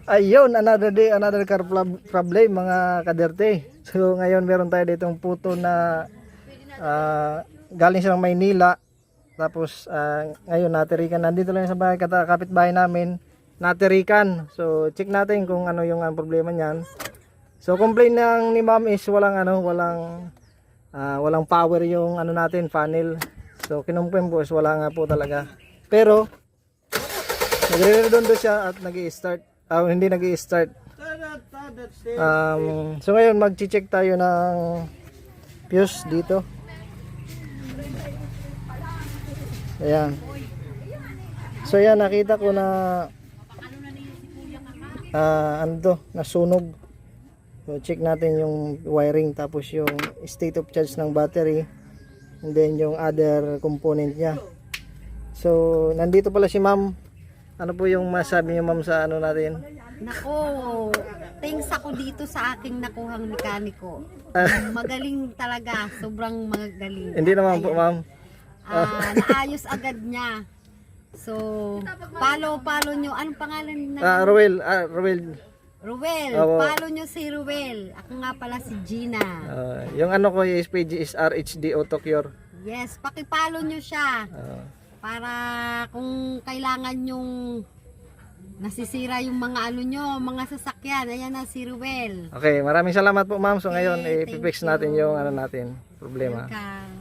Ayun, another day, another car problem mga kaderte. So ngayon meron tayo ditong puto na galing silang Maynila. Tapos ngayon natirikan, nandito lang sa bahay, kapitbahay namin, natirikan. So check natin kung ano yung problema niyan. So complaint ng ni ma'am is walang power yung natin, funnel. So kinumpirm po is wala nga po talaga. Pero nagre-redondo siya at nag-i-start. Hindi nag-i-start. So ngayon mag-check tayo ng fuse dito. Ayan. So yan, nakita ko na nasunog. So check natin yung wiring, tapos yung state of charge ng battery, and then yung other component niya. So nandito pala si ma'am. Ano po yung masabi niyo ma'am sa natin? Nako, thanks ako dito sa aking nakuhang mekaniko. Magaling talaga, sobrang magaling. Hindi naman po ma'am. Naayos agad niya. So, follow nyo. Anong pangalan na? Ruel. Follow nyo si Ruel. Ako nga pala si Gina. Yung ko is page is RHD Autocure. Yes, pakipollow nyo siya. Para kung kailangan yung nasisira yung mga mga sasakyan. Ayan na si Ruel. Okay, maraming salamat po ma'am. So ngayon, Okay, i-fix natin yung natin, problema. Welcome.